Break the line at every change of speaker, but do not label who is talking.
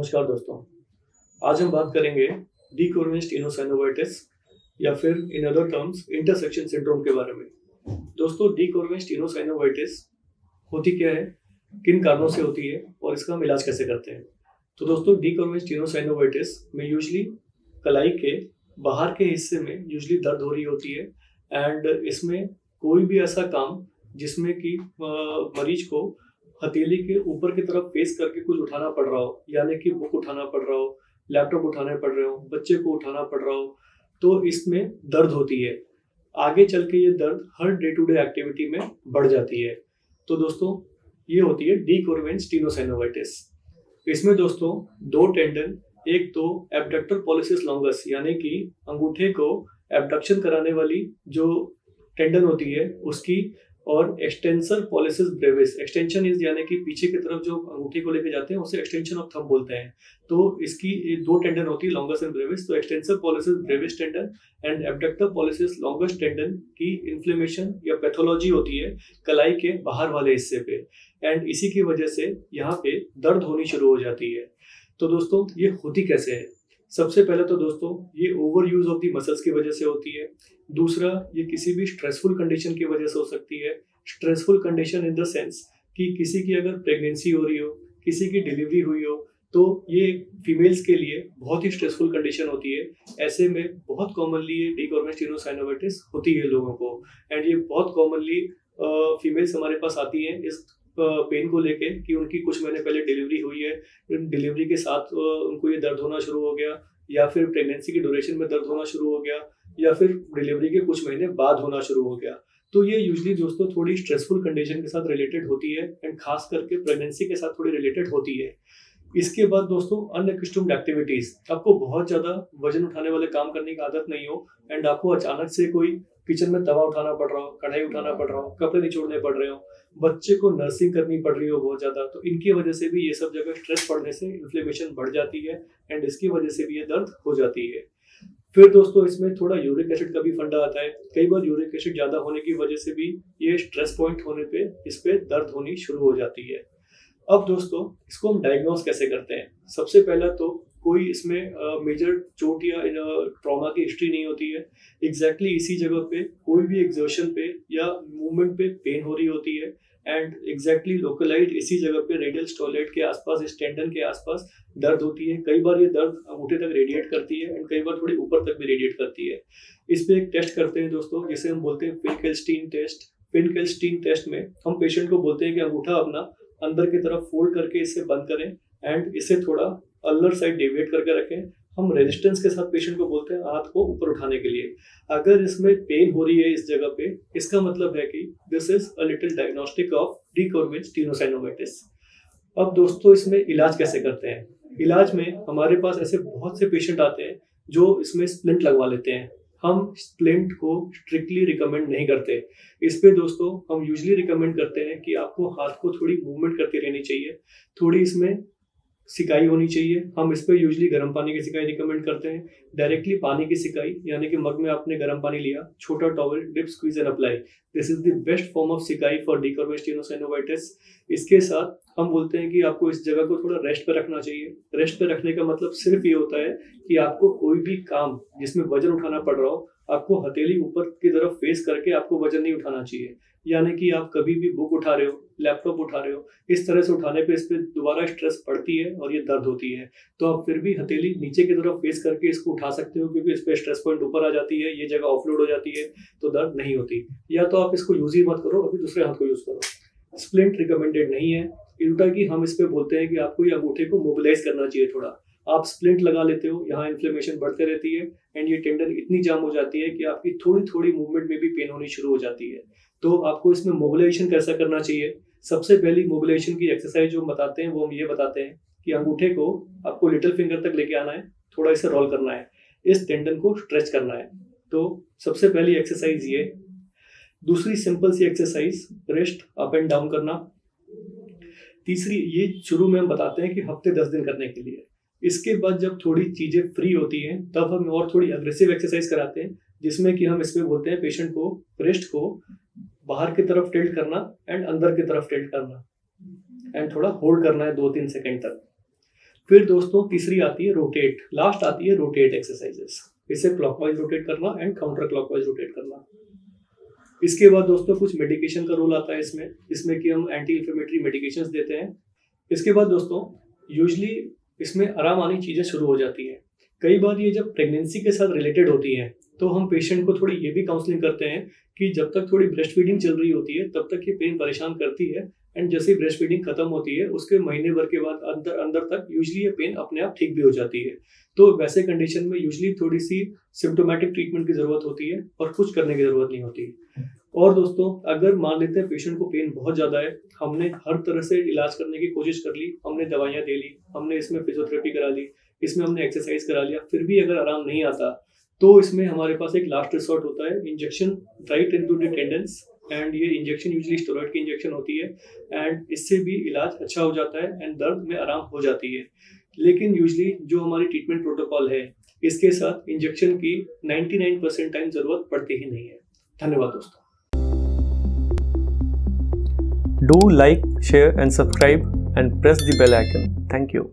नमस्कार दोस्तों। आज हम बात करेंगे डीकोर्वेंस टिनोसाइनोवाइटिस या फिर in other terms intersection syndrome के बारे में। दोस्तों, डीकोर्वेंस टिनोसाइनोवाइटिस होती क्या है, किन कारणों से होती है और इसका हम इलाज कैसे करते हैं। तो दोस्तों, डीकोर्वेंस टिनोसाइनोवाइटिस में यूजुअली कलाई के बाहर के हिस्से में यूजुअली दर्द हो रही होती है एंड इसमें कोई भी ऐसा काम जिसमें कि मरीज को हथेली के ऊपर की तरफ फेस करके कुछ उठाना पड़ रहा हो, यानी कि बुक उठाना पड़ रहा हो, लैपटॉप उठाने पड़ रहे हो, बच्चे को उठाना पड़ रहा हो, तो इसमें दर्द होती है। आगे चल के ये दर्द हर डे टू डे एक्टिविटी में बढ़ जाती है। तो दोस्तों, ये होती है डीकोर्वेंस टिनोसाइनोवाइटिस। इसमें दोस्तों दो टेंडन, एक तो एब्डक्टर पॉलिसिस लॉन्गस यानी कि अंगूठे को एब्डक्शन कराने वाली जो टेंडन होती है उसकी, और extensor pollicis Brevis. Extension is यानी कि पीछे की तरफ जो अंगूठे को लेके जाते हैं उसे एक्सटेंशन ऑफ थंब बोलते हैं। तो इसकी दो टेंडन होती है, लॉन्गस एंड ब्रेविस। तो extensor pollicis brevis tendon and abductor pollicis longus tendon की इन्फ्लेमेशन या पैथोलॉजी होती है कलाई के बाहर वाले हिस्से पे, एंड इसी की वजह से यहाँ पे दर्द होनी शुरू हो जाती है। तो दोस्तों, ये होती कैसे है? सबसे पहले तो दोस्तों, ये over use of the muscles की वजह से होती है। दूसरा, ये किसी भी स्ट्रेसफुल कंडीशन की वजह से हो सकती है। Stressful condition in the sense कि किसी की अगर प्रेगनेंसी हो रही हो, किसी की डिलीवरी हुई हो, तो ये फीमेल्स के लिए बहुत ही स्ट्रेसफुल कंडीशन होती है। ऐसे में बहुत कॉमनली ये डीकोर्वेंस टिनोसाइनोवाइटिस होती है लोगों को, एंड ये बहुत कॉमनली फीमेल्स हमारे पास आती हैं इस पेन को लेके कि उनकी कुछ महीने पहले डिलीवरी हुई है, डिलीवरी के साथ उनको ये दर्द होना शुरू हो गया, या फिर प्रेगनेंसी की ड्यूरेशन में दर्द होना शुरू हो गया, या फिर डिलीवरी के कुछ महीने बाद होना शुरू हो गया। तो ये यूजुअली दोस्तों थोड़ी स्ट्रेसफुल कंडीशन के साथ रिलेटेड होती है, एंड खास करके प्रेगनेंसी के साथ थोड़ी रिलेटेड होती है। इसके बाद दोस्तों, अनएक्यूस्टम्ड एक्टिविटीज, आपको बहुत ज्यादा वजन उठाने वाले काम करने की आदत नहीं हो एंड आपको अचानक से कोई किचन में तवा उठाना पड़ रहा हो, कढ़ाई उठाना पड़ रहा हो, कपड़े निचोड़ने पड़ रहे हो, बच्चे को नर्सिंग करनी पड़ रही हो बहुत ज्यादा, तो इनकी वजह से भी ये सब जगह स्ट्रेस पड़ने से इन्फ्लेमेशन बढ़ जाती है एंड इसकी वजह से भी ये दर्द हो जाती है। फिर दोस्तों, इसमें थोड़ा यूरिक एसिड का भी फंडा आता है। कई बार यूरिक एसिड ज्यादा होने की वजह से भी ये स्ट्रेस पॉइंट होने पे इस पे दर्द होनी शुरू हो जाती है। अब दोस्तों, इसको हम डायग्नोस कैसे करते हैं? सबसे पहला तो कोई इसमें मेजर चोट या ट्रॉमा की हिस्ट्री नहीं होती है। एग्जैक्टली इसी जगह पे कोई भी एक्सर्शन पे या मूवमेंट पे पेन हो रही होती है, एंड एग्जैक्टली लोकलाइज्ड इसी जगह पे रेडियल स्टोलेट के आसपास, इस टेंडन के आसपास दर्द होती है। कई बार ये दर्द अंगूठे तक रेडिएट करती है एंड कई बार थोड़ी ऊपर तक भी रेडिएट करती है। इस पे एक टेस्ट करते हैं दोस्तों, जिसे हम बोलते हैं फिनकेल्स्टीन टेस्ट। फिनकेल्स्टीन टेस्ट में हम पेशेंट को बोलते हैं कि अंगूठा अपना अंदर की तरफ फोल्ड करके इसे बंद करें एंड इसे थोड़ा अल्लर साइड डेविएट करके रखें। हम रेजिस्टेंस के साथ पेशेंट को बोलते हैं हाथ को ऊपर उठाने के लिए। अगर इसमें पेन हो रही है इस जगह पे, इसका मतलब है कि this is a little diagnostic of de Quervain's tenosynovitis. अब दोस्तों, इसमें इलाज कैसे करते हैं? इलाज में हमारे पास ऐसे बहुत से पेशेंट आते हैं जो इसमें स्प्लिंट लगवा लेते हैं। हम स्प्लिंट को स्ट्रिक्टली रिकमेंड नहीं करते। इस पे दोस्तों हम यूजुअली रिकमेंड करते हैं कि आपको हाथ को थोड़ी मूवमेंट करती रहनी चाहिए, थोड़ी इसमें सिकाई होनी चाहिए। हम इस पे यूजुअली गर्म पानी की सिकाई रिकमेंड करते हैं। डायरेक्टली पानी की सिकाई यानी कि मग में आपने गर्म पानी लिया, छोटा towel, dip, squeeze and apply. This is the best form of सिकाई फॉर डीकोर्वेंस टिनोसाइनोवाइटिस। इसके साथ हम बोलते हैं कि आपको इस जगह को थोड़ा रेस्ट पे रखना चाहिए। रेस्ट पे रखने का मतलब सिर्फ ये होता है कि आपको कोई भी काम जिसमें वजन उठाना पड़ रहा हो, आपको हथेली ऊपर की तरफ फेस करके आपको वजन नहीं उठाना चाहिए। यानी कि आप कभी भी बुक उठा रहे हो, लैपटॉप उठा रहे हो, इस तरह से उठाने पे इस पे दोबारा स्ट्रेस पड़ती है और ये दर्द होती है। तो आप फिर भी हथेली नीचे की तरफ फेस करके इसको उठा सकते हो, क्योंकि इस पे स्ट्रेस पॉइंट ऊपर आ जाती है, ये जगह ऑफलोड हो जाती है, तो दर्द नहीं होती। या तो आप इसको यूज ही मत करो, अभी दूसरे हाथ को यूज करो। स्प्लिंट रिकमेंडेड नहीं है। उल्टा कि हम इस पे बोलते हैं कि आपको ये अंगूठे को मोबिलाइज करना चाहिए थोड़ा। आप स्प्लिंट लगा लेते हो, यहाँ इन्फ्लेमेशन बढ़ते रहती है एंड ये टेंडन इतनी जाम हो जाती है कि आपकी थोड़ी थोड़ी मूवमेंट में भी पेन होनी शुरू हो जाती है। तो आपको इसमें मोबिलाइजेशन कैसा करना चाहिए? सबसे पहली मोबिलाइजेशन की एक्सरसाइज जो हम बताते हैं वो हम ये बताते हैं कि अंगूठे को आपको लिटिल फिंगर तक लेके आना है, थोड़ा इसे रोल करना है, इस टेंडन को स्ट्रेच करना है। तो सबसे पहली एक्सरसाइज ये। दूसरी सिंपल सी exercise, wrist up and down करना। तीसरी, ये शुरू में हम बताते हैं कि हफ्ते 10 दिन करने के लिए। इसके बाद जब थोड़ी चीजें फ्री होती हैं तब हम और थोड़ी अग्रेसिव एक्सरसाइज कराते हैं, जिसमें कि हम इसमें बोलते हैं पेशेंट को रिस्ट को बाहर की तरफ टिल्ट करना एंड अंदर की तरफ टिल्ट करना एंड थोड़ा होल्ड करना है 2-3 सेकंड तक। फिर दोस्तों तीसरी आती है रोटेट, लास्ट आती है रोटेट एक्सरसाइजेस। इसे क्लॉकवाइज रोटेट करना एंड काउंटर क्लॉकवाइज रोटेट करना। इसके बाद दोस्तों कुछ मेडिकेशन का रोल आता है इसमें, जिसमें कि हम एंटी इन्फ्लेमेटरी मेडिकेशंस देते हैं। इसके बाद दोस्तों यूजली इसमें आराम आनी चीज़ें शुरू हो जाती हैं। कई बार ये जब प्रेगनेंसी के साथ रिलेटेड होती हैं तो हम पेशेंट को थोड़ी ये भी काउंसलिंग करते हैं कि जब तक थोड़ी ब्रेस्ट फीडिंग चल रही होती है तब तक ये पेन परेशान करती है, एंड जैसे ही ब्रेस्ट फीडिंग खत्म होती है उसके महीने भर के बाद अंदर तक यूजली ये पेन अपने आप ठीक भी हो जाती है। तो वैसे कंडीशन में यूजली थोड़ी सी सिम्टोमेटिक ट्रीटमेंट की ज़रूरत होती है और कुछ करने की ज़रूरत नहीं होती। और दोस्तों अगर मान लेते हैं पेशेंट को पेन बहुत ज़्यादा है, हमने हर तरह से इलाज करने की कोशिश कर ली, हमने दवाइयाँ दे ली, हमने इसमें फिजियोथेरेपी करा ली, इसमें हमने एक्सरसाइज करा लिया, फिर भी अगर आराम नहीं आता तो इसमें हमारे पास एक लास्ट रिसोर्ट होता है injection right into the tendons, and ये इंजेक्शन यूजुअली स्टेरॉइड की इंजेक्शन होती है, एंड इससे भी इलाज अच्छा हो जाता है एंड दर्द में आराम हो जाती है। लेकिन यूजुअली जो हमारी ट्रीटमेंट प्रोटोकॉल है इसके साथ इंजेक्शन की 99% टाइम ज़रूरत पड़ती ही नहीं है। धन्यवाद दोस्तों।
Do like, share and subscribe and press the bell icon. Thank you.